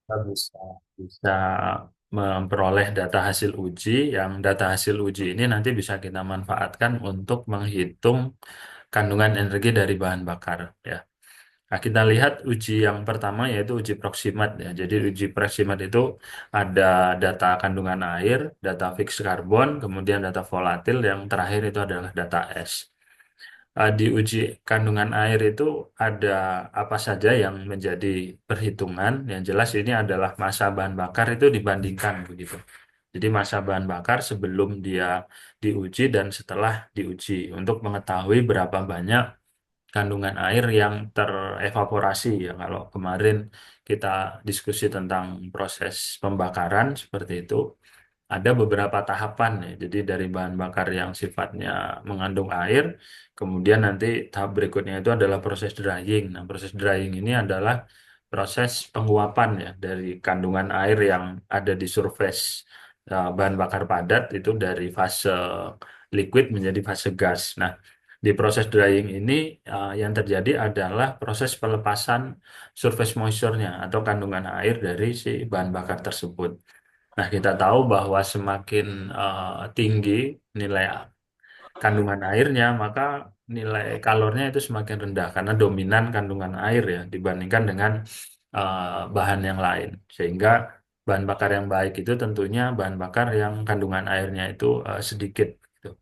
kita bisa bisa memperoleh data hasil uji, yang data hasil uji ini nanti bisa kita manfaatkan untuk menghitung kandungan energi dari bahan bakar ya. Nah, kita lihat uji yang pertama yaitu uji proximat ya. Jadi uji proximat itu ada data kandungan air, data fixed karbon, kemudian data volatil, yang terakhir itu adalah data es. Di uji kandungan air itu ada apa saja yang menjadi perhitungan. Yang jelas ini adalah massa bahan bakar itu dibandingkan begitu. Jadi massa bahan bakar sebelum dia diuji dan setelah diuji untuk mengetahui berapa banyak kandungan air yang terevaporasi ya. Kalau kemarin kita diskusi tentang proses pembakaran seperti itu, ada beberapa tahapan ya. Jadi dari bahan bakar yang sifatnya mengandung air, kemudian nanti tahap berikutnya itu adalah proses drying. Nah, proses drying ini adalah proses penguapan ya dari kandungan air yang ada di surface bahan bakar padat itu dari fase liquid menjadi fase gas. Nah, di proses drying ini yang terjadi adalah proses pelepasan surface moisture-nya atau kandungan air dari si bahan bakar tersebut. Nah, kita tahu bahwa semakin tinggi nilai kandungan airnya, maka nilai kalornya itu semakin rendah karena dominan kandungan air ya dibandingkan dengan eh, bahan yang lain. Sehingga bahan bakar yang baik itu tentunya bahan bakar yang kandungan airnya itu sedikit gitu.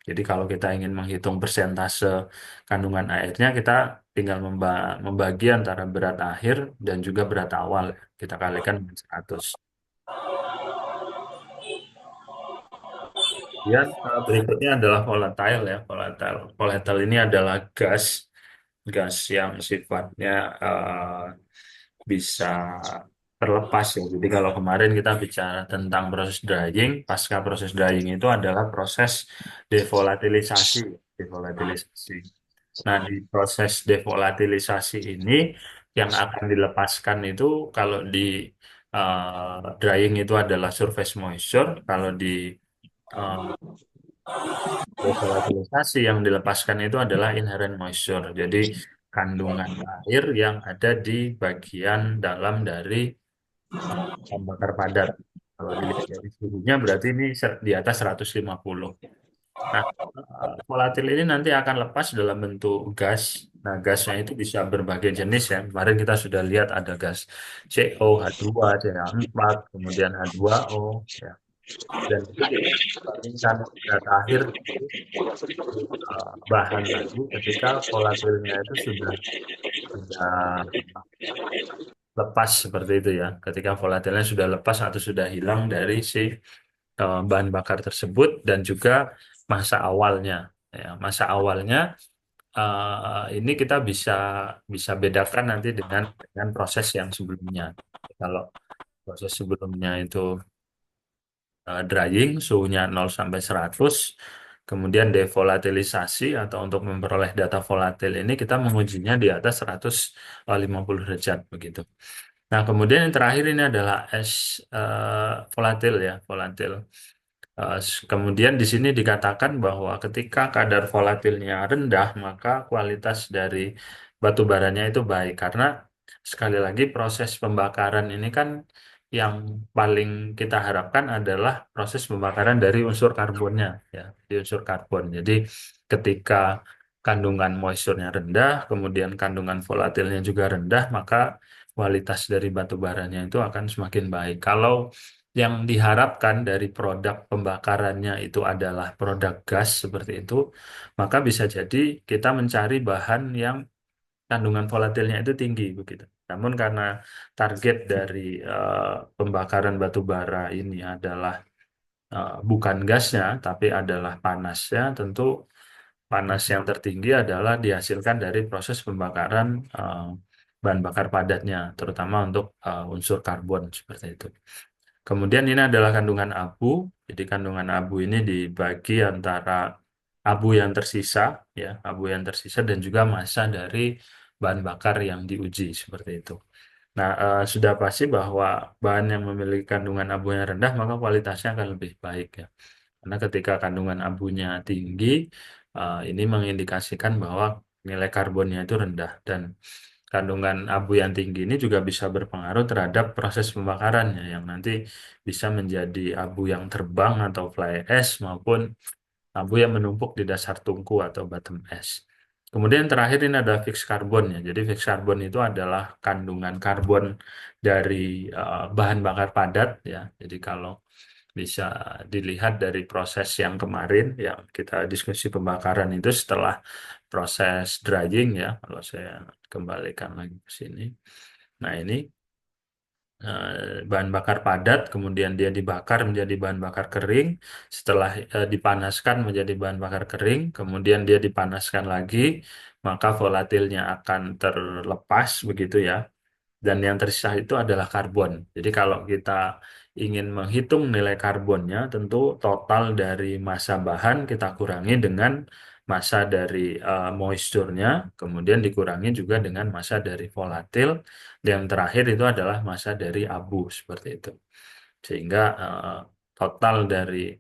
Jadi kalau kita ingin menghitung persentase kandungan airnya, kita tinggal membagi antara berat akhir dan juga berat awal. Kita kalikan dengan 100. Kemudian berikutnya adalah volatile ya. Volatile ini adalah gas, gas yang sifatnya bisa terlepas ya. Jadi kalau kemarin kita bicara tentang proses drying, pasca proses drying itu adalah proses devolatilisasi, devolatilisasi. Nah, di proses devolatilisasi ini yang akan dilepaskan itu kalau di drying itu adalah surface moisture, kalau di eh, devolatilisasi yang dilepaskan itu adalah inherent moisture. Jadi kandungan air yang ada di bagian dalam dari bahan bakar padat. Kalau dilihat dari suhunya berarti ini di atas 150. Nah, volatil ini nanti akan lepas dalam bentuk gas. Nah, gasnya itu bisa berbagai jenis ya. Kemarin kita sudah lihat ada gas CO, H2, CH4, kemudian H2O. Ya. Dan itu dibandingkan data akhir bahan tadi ketika volatilnya itu sudah lepas seperti itu ya. Ketika volatilnya sudah lepas atau sudah hilang dari si bahan bakar tersebut dan juga masa awalnya. Ya, masa awalnya ini kita bisa bisa bedakan nanti dengan proses yang sebelumnya. Kalau proses sebelumnya itu drying, suhunya 0 sampai 100. Kemudian devolatilisasi atau untuk memperoleh data volatil ini kita mengujinya di atas 150 derajat begitu. Nah, kemudian yang terakhir ini adalah es volatil ya, volatil. Kemudian di sini dikatakan bahwa ketika kadar volatilnya rendah, maka kualitas dari batu baranya itu baik. Karena sekali lagi proses pembakaran ini kan yang paling kita harapkan adalah proses pembakaran dari unsur karbonnya, ya, di unsur karbon. Jadi ketika kandungan moisturnya rendah, kemudian kandungan volatilnya juga rendah, maka kualitas dari batu baranya itu akan semakin baik. Kalau yang diharapkan dari produk pembakarannya itu adalah produk gas seperti itu, maka bisa jadi kita mencari bahan yang kandungan volatilnya itu tinggi begitu. Namun karena target dari pembakaran batu bara ini adalah bukan gasnya, tapi adalah panasnya, tentu panas yang tertinggi adalah dihasilkan dari proses pembakaran bahan bakar padatnya, terutama untuk unsur karbon seperti itu. Kemudian ini adalah kandungan abu. Jadi kandungan abu ini dibagi antara abu yang tersisa, ya, abu yang tersisa dan juga massa dari bahan bakar yang diuji seperti itu. Nah, sudah pasti bahwa bahan yang memiliki kandungan abu yang rendah maka kualitasnya akan lebih baik ya. Karena ketika kandungan abunya tinggi, ini mengindikasikan bahwa nilai karbonnya itu rendah dan kandungan abu yang tinggi ini juga bisa berpengaruh terhadap proses pembakarannya yang nanti bisa menjadi abu yang terbang atau fly ash maupun abu yang menumpuk di dasar tungku atau bottom ash. Kemudian yang terakhir ini ada fixed carbon ya. Jadi fixed carbon itu adalah kandungan karbon dari bahan bakar padat ya. Jadi kalau bisa dilihat dari proses yang kemarin yang kita diskusi pembakaran itu setelah proses drying ya. Kalau saya kembalikan lagi ke sini. Nah ini bahan bakar padat, kemudian dia dibakar menjadi bahan bakar kering, setelah dipanaskan menjadi bahan bakar kering, kemudian dia dipanaskan lagi, maka volatilnya akan terlepas begitu ya. Dan yang tersisa itu adalah karbon. Jadi kalau kita ingin menghitung nilai karbonnya, tentu total dari massa bahan kita kurangi dengan massa dari moisturnya, kemudian dikurangi juga dengan massa dari volatil, dan yang terakhir itu adalah massa dari abu seperti itu. Sehingga total dari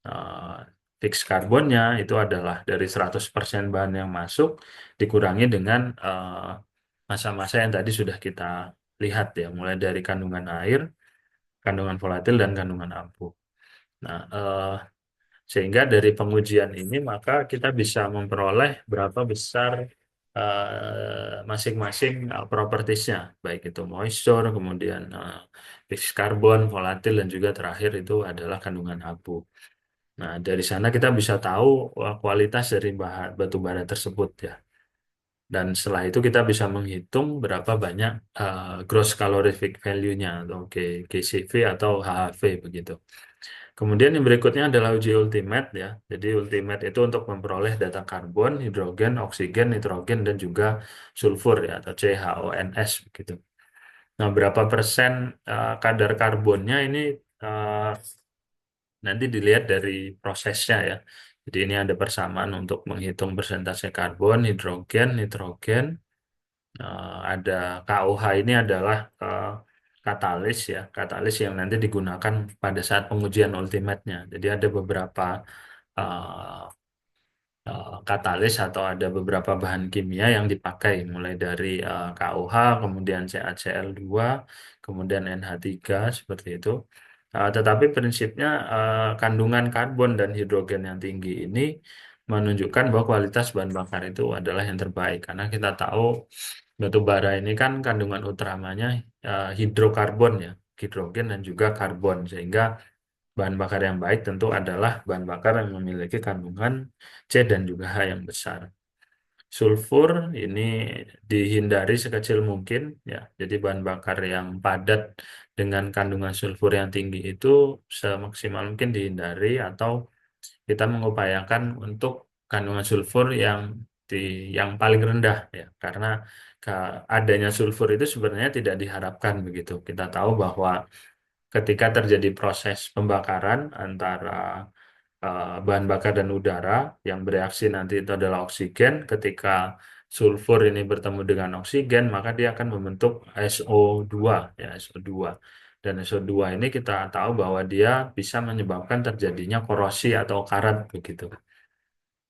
uh, fix karbonnya itu adalah dari 100% bahan yang masuk dikurangi dengan massa-massa yang tadi sudah kita lihat ya, mulai dari kandungan air, kandungan volatil, dan kandungan abu. Nah, sehingga dari pengujian ini maka kita bisa memperoleh berapa besar masing-masing propertiesnya, baik itu moisture, kemudian fixed carbon, volatil, dan juga terakhir itu adalah kandungan abu. Nah, dari sana kita bisa tahu kualitas dari bahan batu bara tersebut ya. Dan setelah itu kita bisa menghitung berapa banyak gross calorific value-nya atau GCV atau HHV begitu. Kemudian yang berikutnya adalah uji ultimate ya. Jadi ultimate itu untuk memperoleh data karbon, hidrogen, oksigen, nitrogen, dan juga sulfur ya atau CHONS begitu. Nah, berapa persen kadar karbonnya ini eh, nanti dilihat dari prosesnya ya. Jadi ini ada persamaan untuk menghitung persentase karbon, hidrogen, nitrogen. Ada KOH ini adalah katalis ya, katalis yang nanti digunakan pada saat pengujian ultimate-nya. Jadi ada beberapa eh, katalis atau ada beberapa bahan kimia yang dipakai mulai dari KOH, kemudian CaCl2, kemudian NH3 seperti itu. Tetapi prinsipnya kandungan karbon dan hidrogen yang tinggi ini menunjukkan bahwa kualitas bahan bakar itu adalah yang terbaik karena kita tahu batu bara ini kan kandungan utamanya hidrokarbon ya, hidrogen dan juga karbon sehingga bahan bakar yang baik tentu adalah bahan bakar yang memiliki kandungan C dan juga H yang besar. Sulfur ini dihindari sekecil mungkin ya. Jadi bahan bakar yang padat dengan kandungan sulfur yang tinggi itu semaksimal mungkin dihindari atau kita mengupayakan untuk kandungan sulfur yang di yang paling rendah ya. Karena adanya sulfur itu sebenarnya tidak diharapkan begitu. Kita tahu bahwa ketika terjadi proses pembakaran antara bahan bakar dan udara yang bereaksi nanti itu adalah oksigen. Ketika sulfur ini bertemu dengan oksigen, maka dia akan membentuk SO2 ya SO2. Dan SO2 ini kita tahu bahwa dia bisa menyebabkan terjadinya korosi atau karat begitu.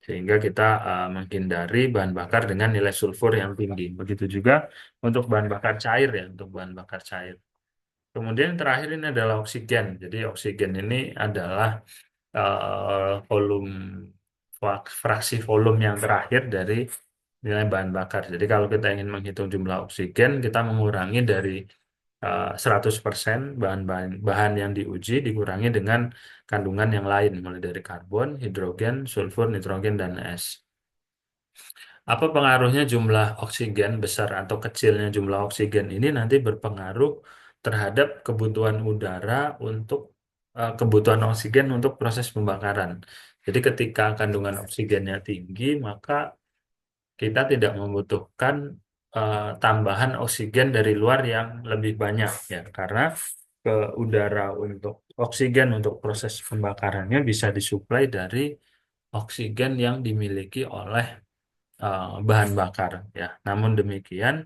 Sehingga kita menghindari bahan bakar dengan nilai sulfur yang tinggi. Begitu juga untuk bahan bakar cair ya, untuk bahan bakar cair. Kemudian yang terakhir ini adalah oksigen. Jadi oksigen ini adalah volume fraksi volume yang terakhir dari nilai bahan bakar. Jadi kalau kita ingin menghitung jumlah oksigen, kita mengurangi dari 100% bahan yang diuji dikurangi dengan kandungan yang lain, mulai dari karbon, hidrogen, sulfur, nitrogen, dan es. Apa pengaruhnya jumlah oksigen besar atau kecilnya jumlah oksigen ini nanti berpengaruh terhadap kebutuhan udara untuk kebutuhan oksigen untuk proses pembakaran. Jadi ketika kandungan oksigennya tinggi, maka kita tidak membutuhkan tambahan oksigen dari luar yang lebih banyak ya, karena ke udara untuk oksigen untuk proses pembakarannya bisa disuplai dari oksigen yang dimiliki oleh bahan bakar ya. Namun demikian,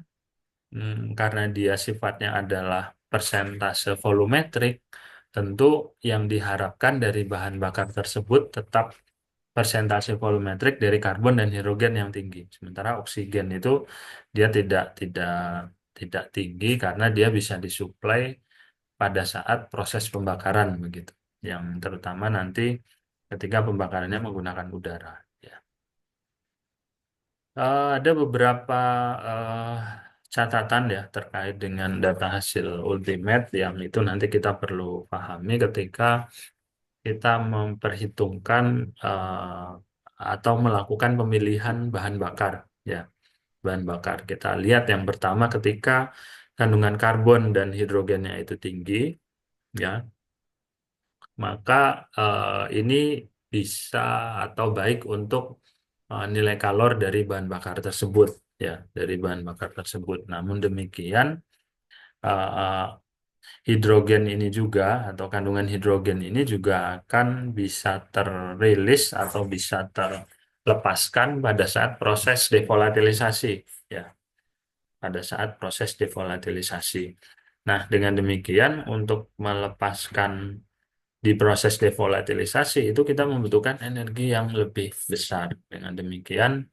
karena dia sifatnya adalah persentase volumetrik, tentu yang diharapkan dari bahan bakar tersebut tetap persentase volumetrik dari karbon dan hidrogen yang tinggi. Sementara oksigen itu dia tidak tinggi karena dia bisa disuplai pada saat proses pembakaran begitu. Yang terutama nanti ketika pembakarannya menggunakan udara. Ya. Ada beberapa eh, catatan ya terkait dengan data hasil ultimate yang itu nanti kita perlu pahami ketika kita memperhitungkan atau melakukan pemilihan bahan bakar ya bahan bakar. Kita lihat yang pertama ketika kandungan karbon dan hidrogennya itu tinggi ya maka ini bisa atau baik untuk nilai kalor dari bahan bakar tersebut ya dari bahan bakar tersebut. Namun demikian eh, hidrogen ini juga atau kandungan hidrogen ini juga akan bisa terrilis atau bisa terlepaskan pada saat proses devolatilisasi ya pada saat proses devolatilisasi. Nah, dengan demikian untuk melepaskan di proses devolatilisasi itu kita membutuhkan energi yang lebih besar. Dengan demikian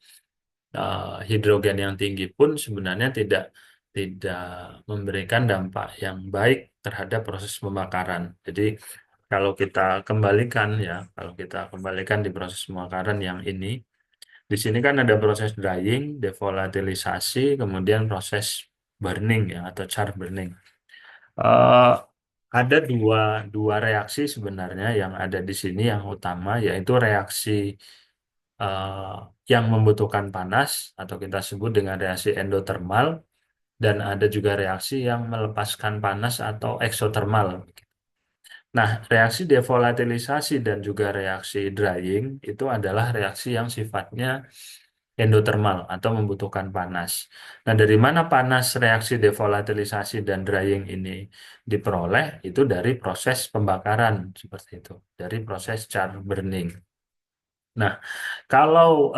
hidrogen yang tinggi pun sebenarnya tidak memberikan dampak yang baik terhadap proses pembakaran. Jadi kalau kita kembalikan di proses pembakaran yang ini, di sini kan ada proses drying, devolatilisasi, kemudian proses burning ya atau char burning. Eh, ada dua reaksi sebenarnya yang ada di sini yang utama yaitu reaksi eh, yang membutuhkan panas atau kita sebut dengan reaksi endotermal dan ada juga reaksi yang melepaskan panas atau eksotermal. Nah, reaksi devolatilisasi dan juga reaksi drying itu adalah reaksi yang sifatnya endotermal atau membutuhkan panas. Nah, dari mana panas reaksi devolatilisasi dan drying ini diperoleh? Itu dari proses pembakaran seperti itu, dari proses char burning. Nah, kalau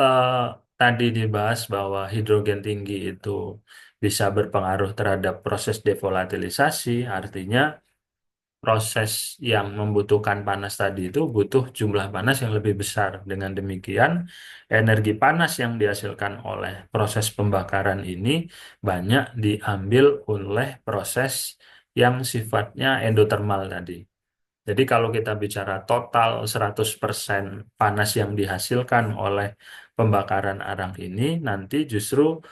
tadi dibahas bahwa hidrogen tinggi itu bisa berpengaruh terhadap proses devolatilisasi, artinya proses yang membutuhkan panas tadi itu butuh jumlah panas yang lebih besar. Dengan demikian, energi panas yang dihasilkan oleh proses pembakaran ini banyak diambil oleh proses yang sifatnya endotermal tadi. Jadi kalau kita bicara total 100% panas yang dihasilkan oleh pembakaran arang ini nanti justru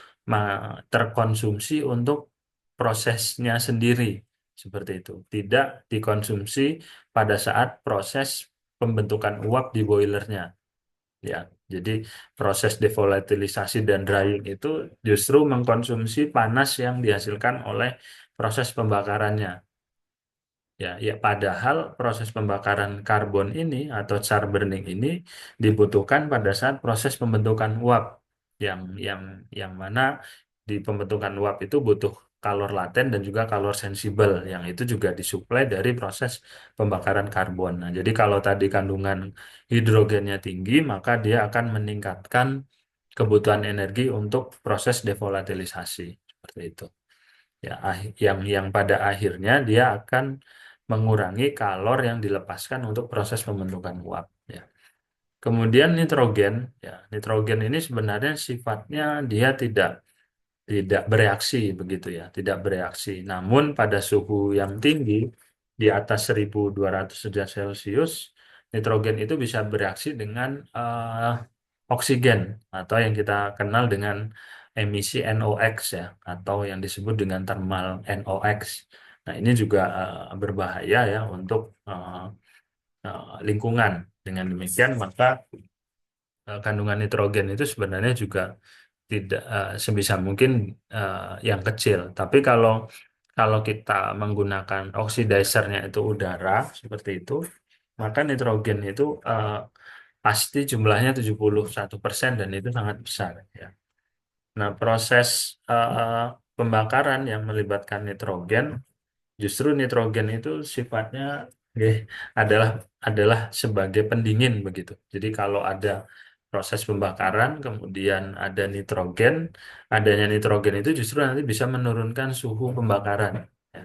terkonsumsi untuk prosesnya sendiri seperti itu. Tidak dikonsumsi pada saat proses pembentukan uap di boilernya. Ya, jadi proses devolatilisasi dan drying itu justru mengkonsumsi panas yang dihasilkan oleh proses pembakarannya. Ya, ya padahal proses pembakaran karbon ini atau char burning ini dibutuhkan pada saat proses pembentukan uap yang yang yang mana di pembentukan uap itu butuh kalor laten dan juga kalor sensibel yang itu juga disuplai dari proses pembakaran karbon. Nah, jadi kalau tadi kandungan hidrogennya tinggi, maka dia akan meningkatkan kebutuhan energi untuk proses devolatilisasi seperti itu ya yang pada akhirnya dia akan mengurangi kalor yang dilepaskan untuk proses pembentukan uap ya. Kemudian nitrogen ya nitrogen ini sebenarnya sifatnya dia tidak bereaksi begitu ya tidak bereaksi namun pada suhu yang tinggi di atas 1200 derajat Celcius nitrogen itu bisa bereaksi dengan oksigen atau yang kita kenal dengan emisi NOx ya atau yang disebut dengan thermal NOx. Nah, ini juga berbahaya ya untuk lingkungan. Dengan demikian maka kandungan nitrogen itu sebenarnya juga tidak sebisa mungkin eh, yang kecil. Tapi kalau kita menggunakan oxidizernya itu udara seperti itu, maka nitrogen itu pasti jumlahnya 71% dan itu sangat besar ya. Nah, proses pembakaran yang melibatkan nitrogen, justru nitrogen itu sifatnya eh, adalah adalah sebagai pendingin begitu. Jadi kalau ada proses pembakaran, kemudian ada nitrogen, adanya nitrogen itu justru nanti bisa menurunkan suhu pembakaran. Ya.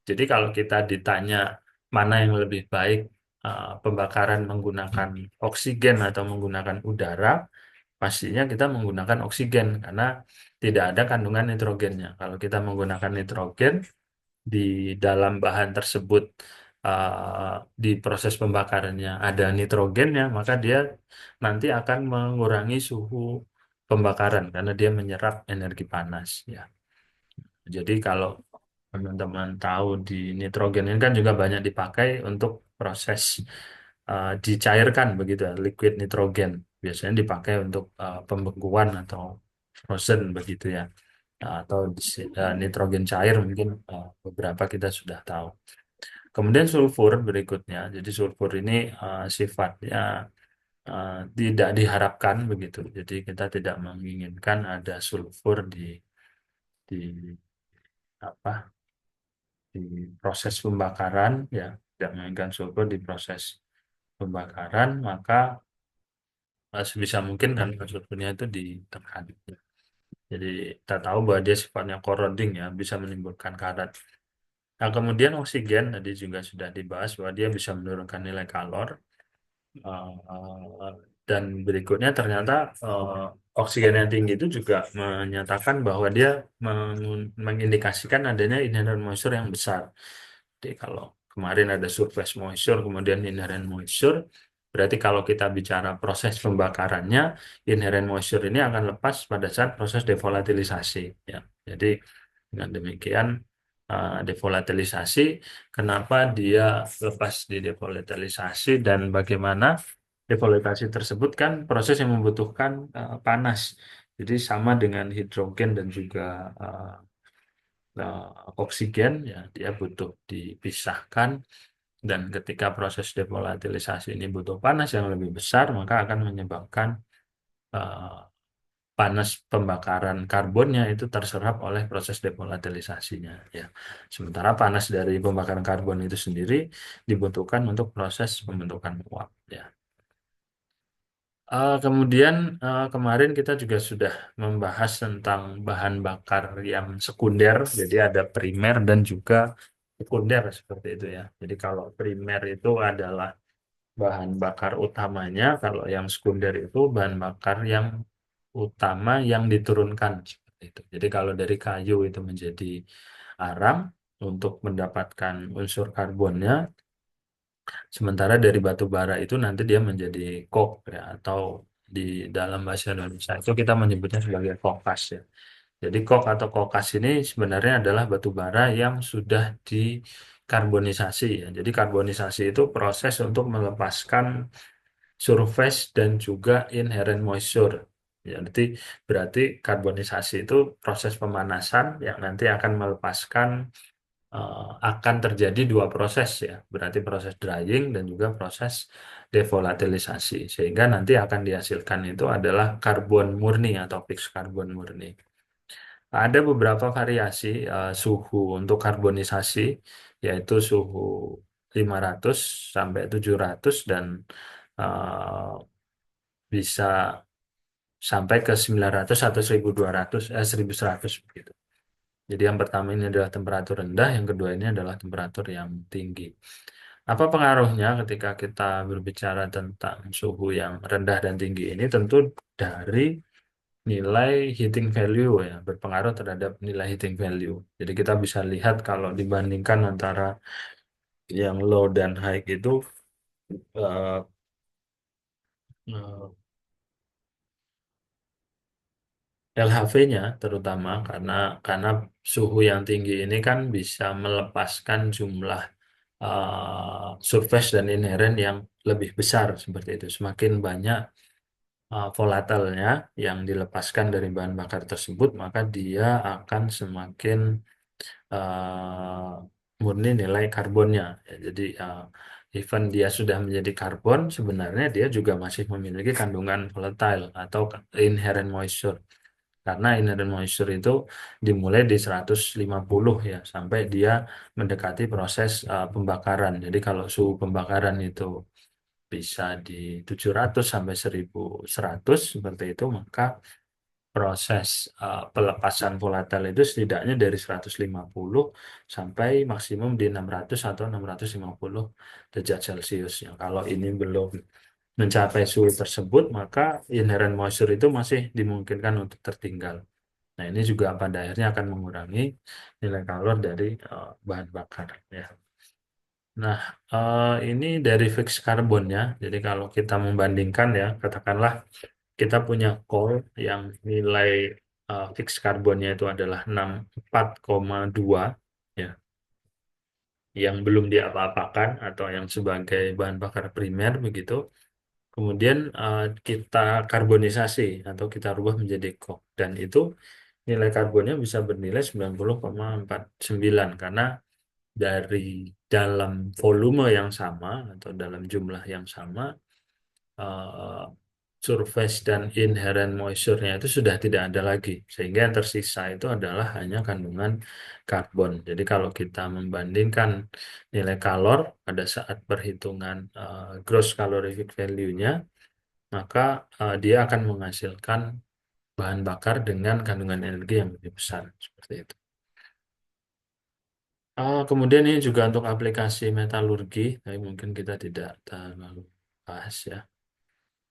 Jadi kalau kita ditanya mana yang lebih baik pembakaran menggunakan oksigen atau menggunakan udara, pastinya kita menggunakan oksigen karena tidak ada kandungan nitrogennya. Kalau kita menggunakan nitrogen di dalam bahan tersebut, di proses pembakarannya ada nitrogennya, maka dia nanti akan mengurangi suhu pembakaran karena dia menyerap energi panas ya. Jadi kalau teman-teman tahu di nitrogen ini kan juga banyak dipakai untuk proses dicairkan begitu ya, liquid nitrogen. Biasanya dipakai untuk pembekuan atau frozen begitu ya. Atau nitrogen cair mungkin beberapa kita sudah tahu. Kemudian sulfur berikutnya. Jadi sulfur ini sifatnya tidak diharapkan begitu. Jadi kita tidak menginginkan ada sulfur di apa di proses pembakaran ya, tidak menginginkan sulfur di proses pembakaran, maka sebisa mungkin kan sulfurnya itu ditekan. Jadi kita tahu bahwa dia sifatnya corroding ya, bisa menimbulkan karat. Nah, kemudian oksigen tadi juga sudah dibahas bahwa dia bisa menurunkan nilai kalor. Eh, dan berikutnya ternyata oksigen yang tinggi itu juga menyatakan bahwa dia mengindikasikan adanya inherent moisture yang besar. Jadi kalau kemarin ada surface moisture, kemudian inherent moisture, berarti kalau kita bicara proses pembakarannya, inherent moisture ini akan lepas pada saat proses devolatilisasi. Ya. Jadi dengan demikian devolatilisasi, kenapa dia lepas di devolatilisasi dan bagaimana devolatilisasi tersebut kan proses yang membutuhkan panas. Jadi sama dengan hidrogen dan juga eh, oksigen ya dia butuh dipisahkan dan ketika proses devolatilisasi ini butuh panas yang lebih besar maka akan menyebabkan eh, panas pembakaran karbonnya itu terserap oleh proses devolatilisasinya ya. Sementara panas dari pembakaran karbon itu sendiri dibutuhkan untuk proses pembentukan uap ya. Kemudian kemarin kita juga sudah membahas tentang bahan bakar yang sekunder, jadi ada primer dan juga sekunder seperti itu ya. Jadi kalau primer itu adalah bahan bakar utamanya, kalau yang sekunder itu bahan bakar yang utama yang diturunkan seperti itu. Jadi kalau dari kayu itu menjadi arang untuk mendapatkan unsur karbonnya, sementara dari batu bara itu nanti dia menjadi coke ya, atau di dalam bahasa Indonesia itu kita menyebutnya sebagai kokas ya. Jadi coke atau kokas ini sebenarnya adalah batu bara yang sudah dikarbonisasi ya. Jadi karbonisasi itu proses untuk melepaskan surface dan juga inherent moisture. Ya, berarti karbonisasi itu proses pemanasan yang nanti akan melepaskan akan terjadi dua proses ya, berarti proses drying dan juga proses devolatilisasi, sehingga nanti akan dihasilkan itu adalah karbon murni atau fixed karbon murni. Ada beberapa variasi suhu untuk karbonisasi, yaitu suhu 500 sampai 700 dan eh, bisa sampai ke 900 atau 1200, 1100 begitu. Jadi yang pertama ini adalah temperatur rendah, yang kedua ini adalah temperatur yang tinggi. Apa pengaruhnya ketika kita berbicara tentang suhu yang rendah dan tinggi ini? Tentu dari nilai heating value ya, berpengaruh terhadap nilai heating value. Jadi kita bisa lihat kalau dibandingkan antara yang low dan high itu eh, eh, LHV-nya terutama karena suhu yang tinggi ini kan bisa melepaskan jumlah surface dan inherent yang lebih besar seperti itu. Semakin banyak volatilnya yang dilepaskan dari bahan bakar tersebut, maka dia akan semakin murni nilai karbonnya. Ya, jadi even dia sudah menjadi karbon, sebenarnya dia juga masih memiliki kandungan volatile atau inherent moisture. Karena inherent moisture itu dimulai di 150 ya sampai dia mendekati proses pembakaran. Jadi kalau suhu pembakaran itu bisa di 700 sampai 1100 seperti itu, maka proses pelepasan volatil itu setidaknya dari 150 sampai maksimum di 600 atau 650 derajat Celcius. Ya, kalau ini belum mencapai suhu tersebut, maka inherent moisture itu masih dimungkinkan untuk tertinggal. Nah, ini juga pada akhirnya akan mengurangi nilai kalor dari bahan bakar. Ya. Nah, ini dari fixed karbonnya. Jadi kalau kita membandingkan ya, katakanlah kita punya coal yang nilai fixed karbonnya itu adalah 64,2 ya, yang belum diapa-apakan atau yang sebagai bahan bakar primer begitu. Kemudian kita karbonisasi atau kita rubah menjadi coke dan itu nilai karbonnya bisa bernilai 90,49 karena dari dalam volume yang sama atau dalam jumlah yang sama eh, surface dan inherent moisture-nya itu sudah tidak ada lagi sehingga yang tersisa itu adalah hanya kandungan karbon. Jadi kalau kita membandingkan nilai kalor pada saat perhitungan gross calorific value-nya maka dia akan menghasilkan bahan bakar dengan kandungan energi yang lebih besar seperti itu. Kemudian ini juga untuk aplikasi metalurgi, tapi mungkin kita tidak terlalu bahas ya.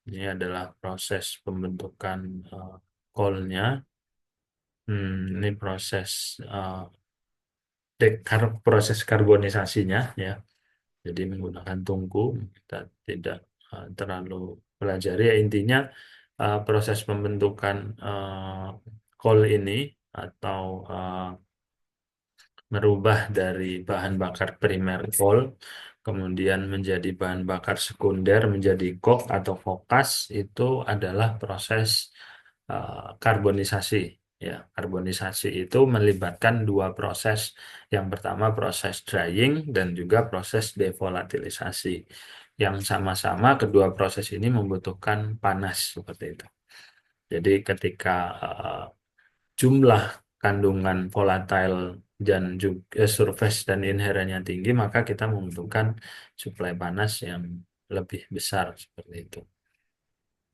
Ini adalah proses pembentukan coal-nya. Ini proses karbonisasinya ya. Jadi menggunakan tungku kita tidak terlalu pelajari. Ya, intinya proses pembentukan coal ini atau merubah dari bahan bakar primer coal kemudian menjadi bahan bakar sekunder menjadi coke atau fokas itu adalah proses karbonisasi ya karbonisasi itu melibatkan dua proses yang pertama proses drying dan juga proses devolatilisasi yang sama-sama kedua proses ini membutuhkan panas seperti itu jadi ketika jumlah kandungan volatile dan juga surface dan inherennya tinggi, maka kita membutuhkan suplai panas yang lebih besar seperti itu.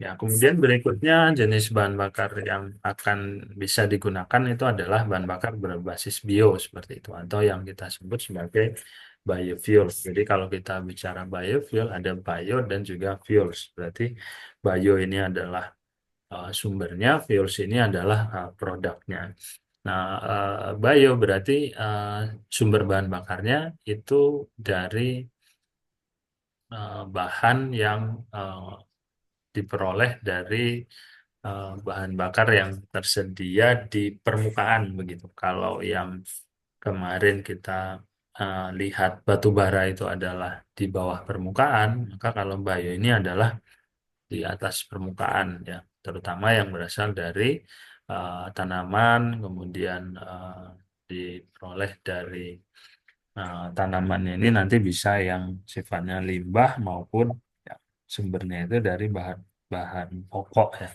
Ya, kemudian berikutnya jenis bahan bakar yang akan bisa digunakan itu adalah bahan bakar berbasis bio seperti itu atau yang kita sebut sebagai biofuel. Jadi kalau kita bicara biofuel ada bio dan juga fuels. Berarti bio ini adalah sumbernya, fuels ini adalah produknya. Nah, bio berarti sumber bahan bakarnya itu dari bahan yang diperoleh dari bahan bakar yang tersedia di permukaan begitu. Kalau yang kemarin kita lihat batu bara itu adalah di bawah permukaan, maka kalau bio ini adalah di atas permukaan ya, terutama yang berasal dari tanaman, kemudian diperoleh dari tanaman ini nanti bisa yang sifatnya limbah maupun ya, sumbernya itu dari bahan bahan pokok ya.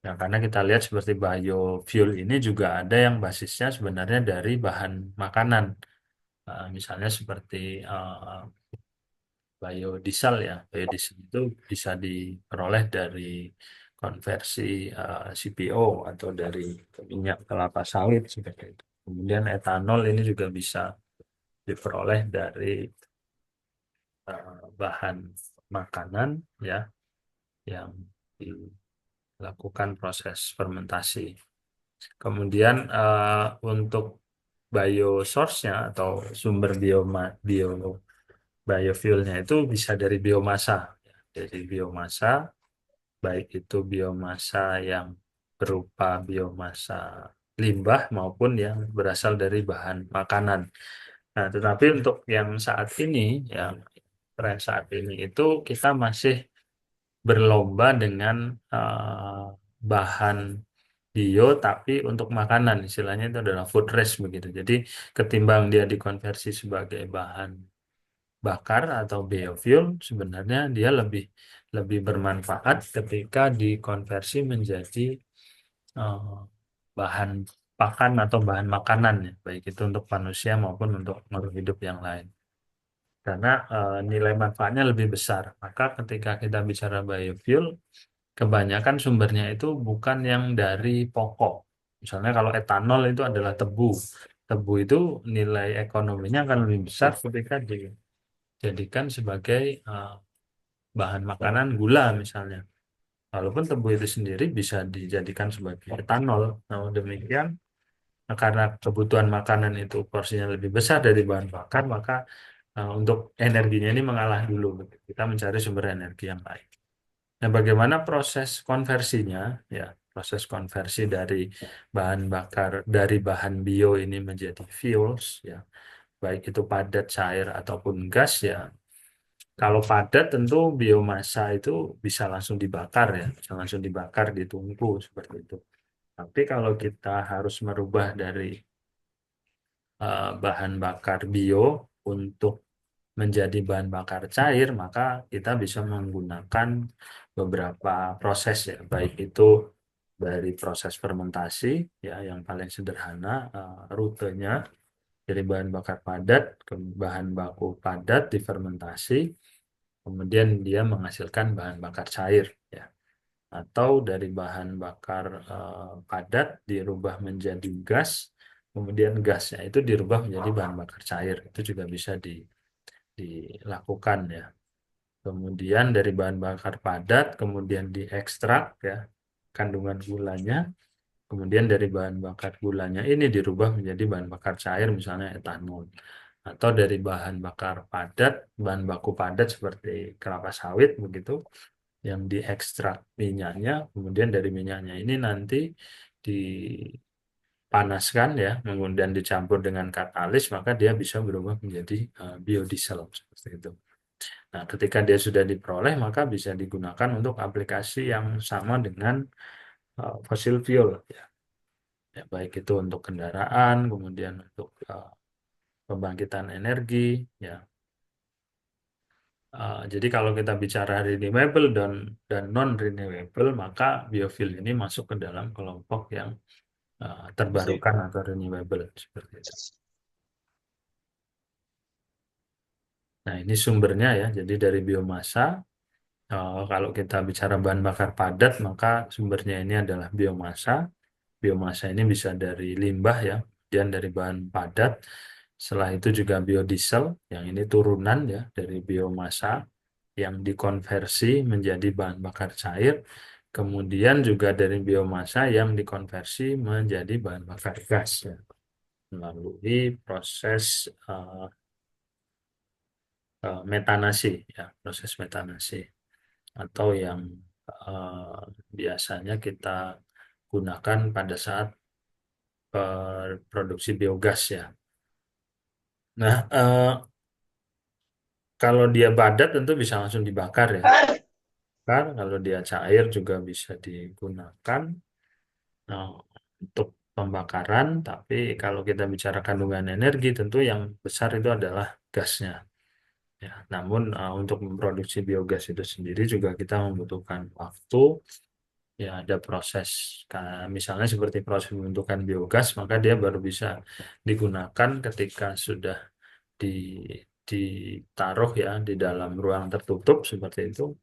Ya, karena kita lihat seperti biofuel ini juga ada yang basisnya sebenarnya dari bahan makanan. Misalnya seperti biodiesel ya. Biodiesel itu bisa diperoleh dari konversi CPO atau dari minyak kelapa sawit seperti itu. Kemudian etanol ini juga bisa diperoleh dari bahan makanan ya yang dilakukan proses fermentasi. Kemudian untuk biosource-nya atau sumber biofuelnya itu bisa dari biomasa. Ya. Dari biomasa, baik itu biomasa yang berupa biomasa limbah maupun yang berasal dari bahan makanan. Nah, tetapi untuk yang saat ini, yang tren saat ini itu kita masih berlomba dengan bahan bio tapi untuk makanan istilahnya itu adalah food waste begitu. Jadi ketimbang dia dikonversi sebagai bahan bakar atau biofuel sebenarnya dia lebih lebih bermanfaat ketika dikonversi menjadi eh, bahan pakan atau bahan makanan ya, baik itu untuk manusia maupun untuk makhluk hidup yang lain. Karena nilai manfaatnya lebih besar. Maka ketika kita bicara biofuel kebanyakan sumbernya itu bukan yang dari pokok. Misalnya kalau etanol itu adalah tebu. Tebu itu nilai ekonominya akan lebih besar ketika dijadikan sebagai bahan makanan gula misalnya. Walaupun tebu itu sendiri bisa dijadikan sebagai etanol. Namun demikian, karena kebutuhan makanan itu porsinya lebih besar dari bahan bakar, maka untuk energinya ini mengalah dulu. Kita mencari sumber energi yang lain. Nah, bagaimana proses konversinya? Ya, proses konversi dari bahan bakar dari bahan bio ini menjadi fuels, ya, baik itu padat, cair ataupun gas, ya. Kalau padat tentu biomasa itu bisa langsung dibakar ya, bisa langsung dibakar, ditungku seperti itu. Tapi kalau kita harus merubah dari bahan bakar bio untuk menjadi bahan bakar cair, maka kita bisa menggunakan beberapa proses ya, baik itu dari proses fermentasi ya yang paling sederhana, rutenya dari bahan bakar padat ke bahan baku padat difermentasi, kemudian dia menghasilkan bahan bakar cair ya. Atau dari bahan bakar padat dirubah menjadi gas, kemudian gasnya itu dirubah menjadi bahan bakar cair. Itu juga bisa dilakukan ya. Kemudian dari bahan bakar padat, kemudian diekstrak ya kandungan gulanya, kemudian dari bahan bakar gulanya ini dirubah menjadi bahan bakar cair, misalnya etanol. Atau dari bahan bakar padat, bahan baku padat seperti kelapa sawit begitu, yang diekstrak minyaknya, kemudian dari minyaknya ini nanti dipanaskan ya, kemudian dicampur dengan katalis, maka dia bisa berubah menjadi biodiesel seperti itu. Nah, ketika dia sudah diperoleh, maka bisa digunakan untuk aplikasi yang sama dengan fossil fuel ya. Ya, baik itu untuk kendaraan, kemudian untuk pembangkitan energi ya. Jadi kalau kita bicara renewable dan non renewable, maka biofuel ini masuk ke dalam kelompok yang Sip. terbarukan atau renewable seperti itu. Nah, ini sumbernya ya. Jadi dari biomasa, kalau kita bicara bahan bakar padat, maka sumbernya ini adalah biomasa. Biomasa ini bisa dari limbah ya, dan dari bahan padat. Setelah itu juga biodiesel, yang ini turunan ya dari biomasa yang dikonversi menjadi bahan bakar cair. Kemudian juga dari biomasa yang dikonversi menjadi bahan bakar gas ya, melalui proses metanasi ya, proses metanasi atau yang eh, biasanya kita gunakan pada saat produksi biogas ya. Nah, kalau dia padat tentu bisa langsung dibakar ya. Kalau dia cair juga bisa digunakan eh, untuk pembakaran, tapi kalau kita bicara kandungan energi tentu yang besar itu adalah gasnya. Ya, namun untuk memproduksi biogas itu sendiri juga kita membutuhkan waktu. Ya, ada proses, misalnya seperti proses pembentukan biogas, maka dia baru bisa digunakan ketika sudah di, ditaruh ya di dalam ruang tertutup seperti itu,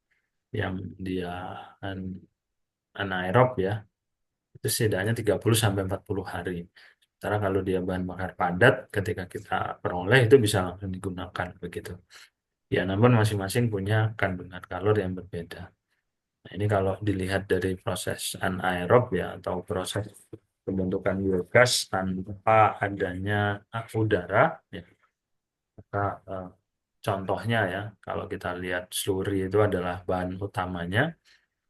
yang dia an- anaerob ya, itu setidaknya 30 sampai 40 hari. Sementara kalau dia bahan bakar padat, ketika kita peroleh itu bisa langsung digunakan begitu. Ya, namun masing-masing punya kandungan kalori yang berbeda. Nah, ini kalau dilihat dari proses anaerob ya atau proses pembentukan biogas tanpa adanya udara ya, maka contohnya ya kalau kita lihat sluri itu adalah bahan utamanya,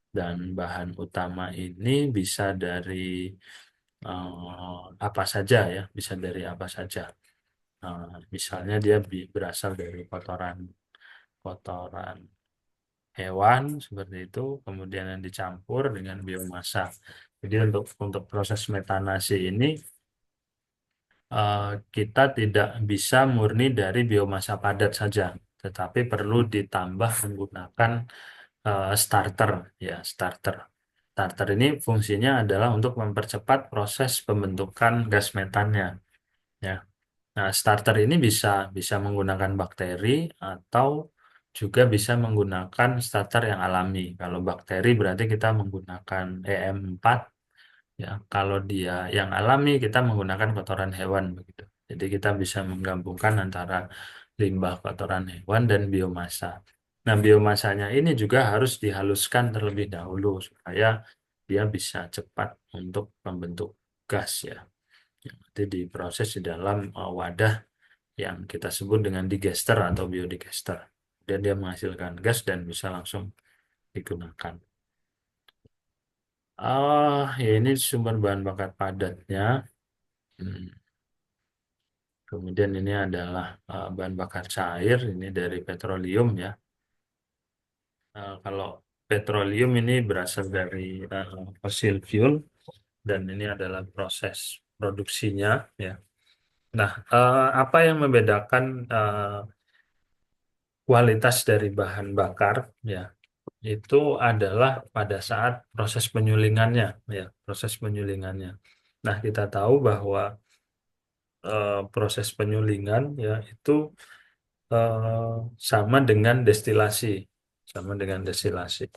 dan bahan utama ini bisa dari apa saja ya, bisa dari apa saja. Eh, Misalnya dia berasal dari kotoran kotoran hewan seperti itu, kemudian yang dicampur dengan biomasa. Jadi untuk proses metanasi ini eh, kita tidak bisa murni dari biomasa padat saja, tetapi perlu ditambah menggunakan starter ya, starter. Starter ini fungsinya adalah untuk mempercepat proses pembentukan gas metannya ya. Nah, starter ini bisa bisa menggunakan bakteri atau juga bisa menggunakan starter yang alami. Kalau bakteri berarti kita menggunakan EM4. Ya, kalau dia yang alami kita menggunakan kotoran hewan begitu. Jadi kita bisa menggabungkan antara limbah kotoran hewan dan biomasa. Nah, biomasanya ini juga harus dihaluskan terlebih dahulu supaya dia bisa cepat untuk membentuk gas ya. Yang nanti diproses di dalam wadah yang kita sebut dengan digester atau biodigester. Dan dia menghasilkan gas dan bisa langsung digunakan. Ya ini sumber bahan bakar padatnya. Hmm. Kemudian ini adalah bahan bakar cair, ini dari petroleum ya. Kalau petroleum ini berasal dari fossil fuel dan ini adalah proses produksinya ya. Nah, apa yang membedakan kualitas dari bahan bakar ya? Itu adalah pada saat proses penyulingannya ya, proses penyulingannya. Nah, kita tahu bahwa proses penyulingan ya itu eh, sama dengan destilasi, sama dengan destilasi.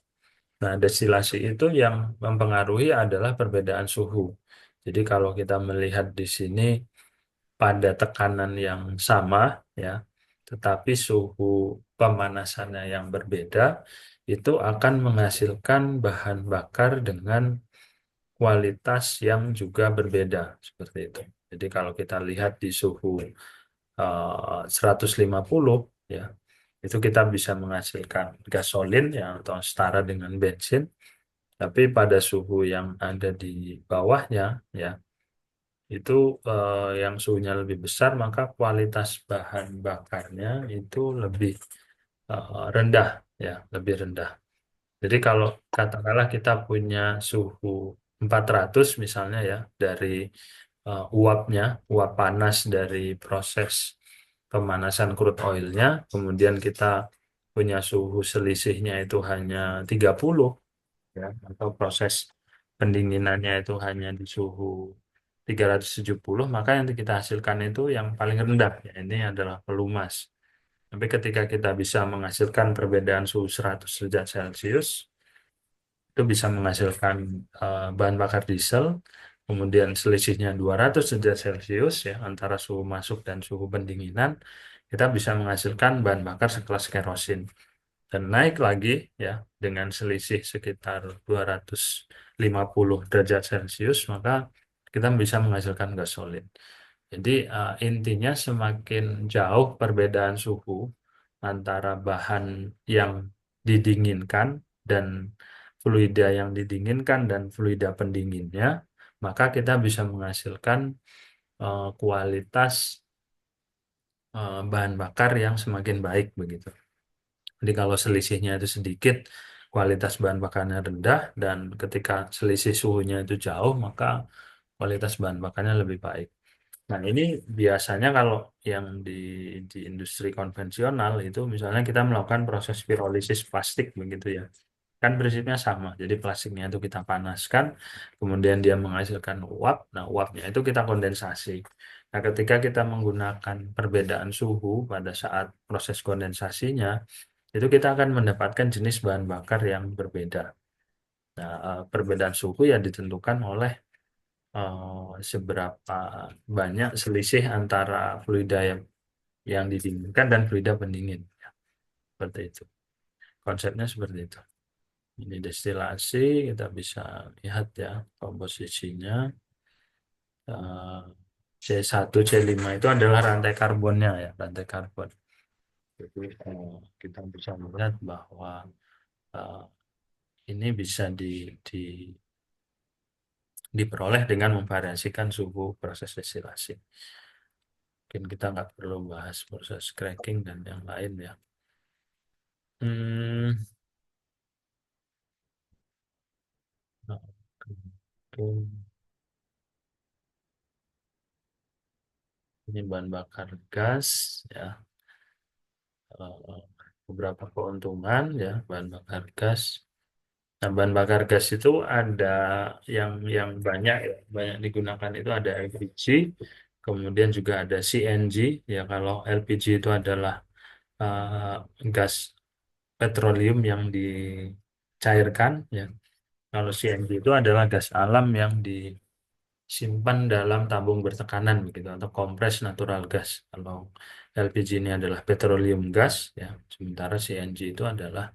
Nah, destilasi itu yang mempengaruhi adalah perbedaan suhu. Jadi kalau kita melihat di sini pada tekanan yang sama ya, tetapi suhu pemanasannya yang berbeda, itu akan menghasilkan bahan bakar dengan kualitas yang juga berbeda seperti itu. Jadi kalau kita lihat di suhu 150 ya, itu kita bisa menghasilkan gasolin yang atau setara dengan bensin, tapi pada suhu yang ada di bawahnya ya, itu yang suhunya lebih besar, maka kualitas bahan bakarnya itu lebih rendah ya, lebih rendah. Jadi kalau katakanlah kita punya suhu 400 misalnya ya dari uap panas dari proses pemanasan crude oilnya, kemudian kita punya suhu selisihnya itu hanya 30 ya, atau proses pendinginannya itu hanya di suhu 370, maka yang kita hasilkan itu yang paling rendah ya, ini adalah pelumas. Tapi ketika kita bisa menghasilkan perbedaan suhu 100 derajat Celcius, itu bisa menghasilkan bahan bakar diesel, kemudian selisihnya 200 derajat Celcius ya antara suhu masuk dan suhu pendinginan, kita bisa menghasilkan bahan bakar sekelas kerosin. Dan naik lagi ya dengan selisih sekitar 250 derajat Celcius, maka kita bisa menghasilkan gasolin. Jadi intinya semakin jauh perbedaan suhu antara bahan yang didinginkan dan fluida yang didinginkan dan fluida pendinginnya, maka kita bisa menghasilkan kualitas bahan bakar yang semakin baik begitu. Jadi kalau selisihnya itu sedikit, kualitas bahan bakarnya rendah, dan ketika selisih suhunya itu jauh, maka kualitas bahan bakarnya lebih baik. Nah, ini biasanya kalau yang di industri konvensional itu misalnya kita melakukan proses pirolisis plastik begitu ya. Kan prinsipnya sama. Jadi plastiknya itu kita panaskan, kemudian dia menghasilkan uap. Nah, uapnya itu kita kondensasi. Nah, ketika kita menggunakan perbedaan suhu pada saat proses kondensasinya, itu kita akan mendapatkan jenis bahan bakar yang berbeda. Nah, perbedaan suhu ya ditentukan oleh seberapa banyak selisih antara fluida yang didinginkan dan fluida pendingin. Ya, seperti itu. Konsepnya seperti itu. Ini destilasi, kita bisa lihat ya komposisinya. Eh, C1, C5 itu adalah rantai karbonnya ya, rantai karbon. Jadi kita bisa melihat bahwa eh, ini bisa di diperoleh dengan memvariasikan suhu proses destilasi. Mungkin kita nggak perlu bahas proses cracking dan yang lain ya. Hmm, oke. Ini bahan bakar gas ya. Eh, Beberapa keuntungan ya bahan bakar gas. Nah, bahan bakar gas itu ada yang banyak ya, banyak digunakan itu ada LPG, kemudian juga ada CNG ya. Kalau LPG itu adalah gas petroleum yang dicairkan, ya. Kalau CNG itu adalah gas alam yang disimpan dalam tabung bertekanan begitu atau kompres natural gas. Kalau LPG ini adalah petroleum gas, ya. Sementara CNG itu adalah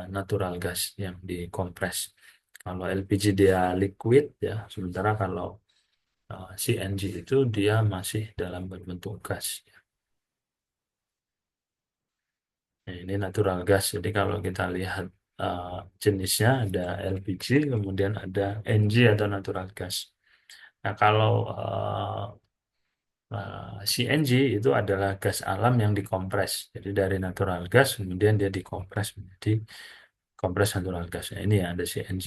natural gas yang dikompres. Kalau LPG dia liquid, ya. Sementara kalau CNG itu dia masih dalam berbentuk gas. Nah, ini natural gas. Jadi kalau kita lihat uh, jenisnya ada LPG, kemudian ada NG atau natural gas. Nah, kalau CNG itu adalah gas alam yang dikompres. Jadi dari natural gas kemudian dia dikompres menjadi kompres natural gas. Nah, ini ya ada CNG.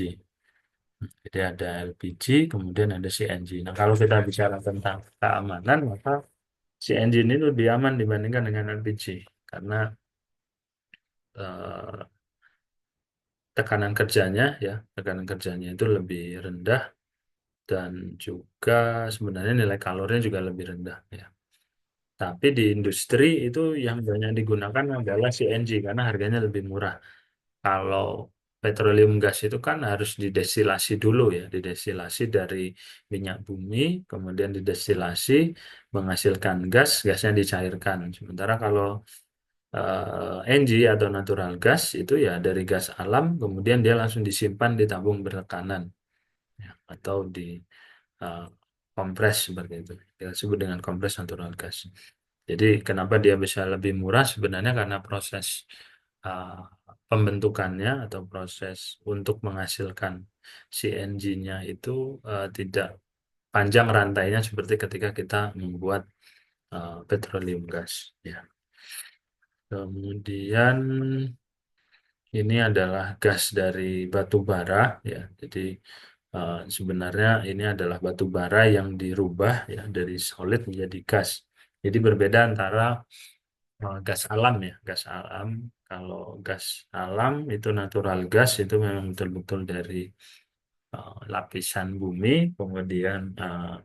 Jadi ada LPG, kemudian ada CNG. Nah, kalau kita bicara tentang keamanan, maka CNG ini lebih aman dibandingkan dengan LPG karena eh, tekanan kerjanya ya tekanan kerjanya itu lebih rendah dan juga sebenarnya nilai kalorinya juga lebih rendah ya. Tapi di industri itu yang banyak digunakan adalah CNG karena harganya lebih murah. Kalau petroleum gas itu kan harus didestilasi dulu ya, didestilasi dari minyak bumi, kemudian didestilasi menghasilkan gas, gasnya dicairkan. Sementara kalau NG atau natural gas itu ya dari gas alam, kemudian dia langsung disimpan di tabung bertekanan ya, atau di uh, kompres seperti itu. Kita sebut dengan kompres natural gas. Jadi kenapa dia bisa lebih murah sebenarnya karena proses uh, pembentukannya atau proses untuk menghasilkan CNG-nya itu tidak panjang rantainya seperti ketika kita membuat petroleum gas. Ya. Kemudian ini adalah gas dari batu bara ya. Jadi sebenarnya ini adalah batu bara yang dirubah ya dari solid menjadi gas. Jadi berbeda antara gas alam ya. Gas alam kalau gas alam itu natural gas itu memang betul-betul dari lapisan bumi, kemudian eh,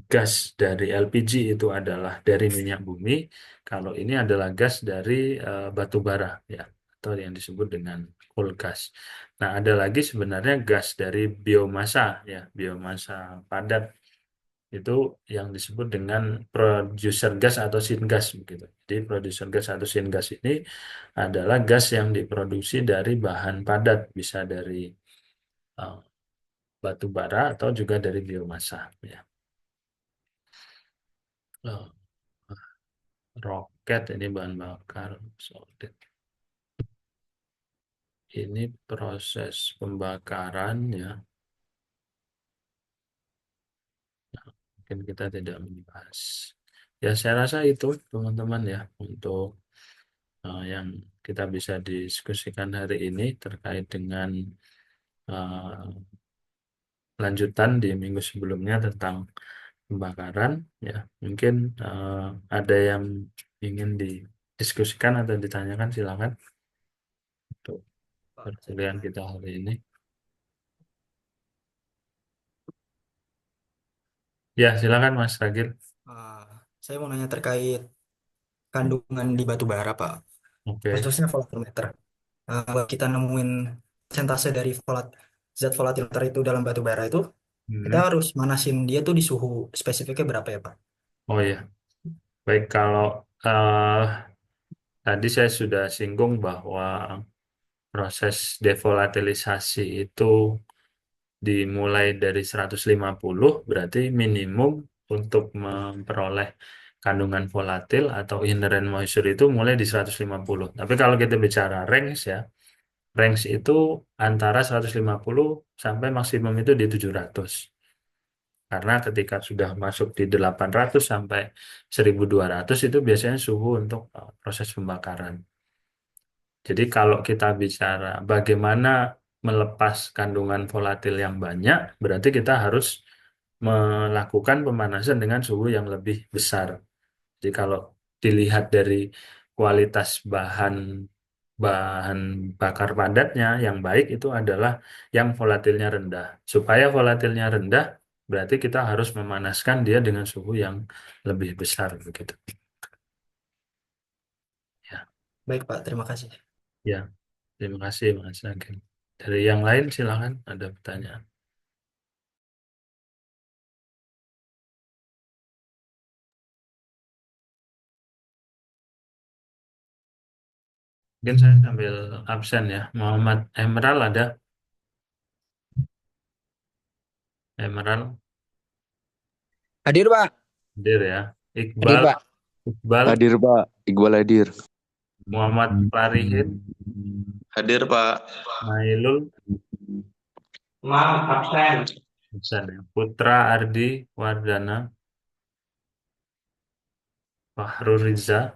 gas dari LPG itu adalah dari minyak bumi. Kalau ini adalah gas dari batu bara, ya, atau yang disebut dengan coal gas. Nah, ada lagi sebenarnya gas dari biomasa, ya, biomasa padat itu yang disebut dengan producer gas atau syngas begitu. Jadi producer gas atau syngas ini adalah gas yang diproduksi dari bahan padat, bisa dari eh, batu bara atau juga dari biomasa, ya. Oh, roket ini bahan bakar solid. Ini proses pembakaran ya. Mungkin kita tidak membahas. Ya, saya rasa itu teman-teman ya untuk yang kita bisa diskusikan hari ini terkait dengan uh, lanjutan di minggu sebelumnya tentang pembakaran ya. Mungkin uh, ada yang ingin didiskusikan atau ditanyakan silakan untuk Pak, saya mau perkuliahan nanya. kita hari ini. Ya, silakan Mas Ragil. Ah, saya mau nanya terkait kandungan di batu bara, Pak. Oke. Khususnya volatimeter. Buat kita nemuin persentase dari zat volatimeter itu dalam batu bara itu, kita Hmm. harus manasin dia tuh di suhu spesifiknya berapa ya, Pak? Oh ya, baik kalau eh, tadi saya sudah singgung bahwa proses devolatilisasi itu dimulai dari 150, berarti minimum untuk memperoleh kandungan volatil atau inherent moisture itu mulai di 150. Tapi kalau kita bicara range ya, range itu antara 150 sampai maksimum itu di 700. Karena ketika sudah masuk di 800 sampai 1200 itu biasanya suhu untuk proses pembakaran. Jadi kalau kita bicara bagaimana melepas kandungan volatil yang banyak, berarti kita harus melakukan pemanasan dengan suhu yang lebih besar. Jadi kalau dilihat dari kualitas bahan bahan bakar padatnya yang baik itu adalah yang volatilnya rendah. Supaya volatilnya rendah, berarti kita harus memanaskan dia dengan suhu yang lebih besar begitu. Ya. Baik Pak, terima kasih. Ya, terima kasih Mas Ageng. Dari yang lain silakan ada pertanyaan. Mungkin saya sambil absen ya. Muhammad Emerald ada? Emerald Hadir Pak. hadir ya. Hadir Iqbal, Pak. Iqbal, Hadir Pak, Iqbal hadir. Muhammad Farihid, Hadir Pak. Nailul, Maaf, absen. absen ya. Putra Ardi Wardana, Fahrul Riza,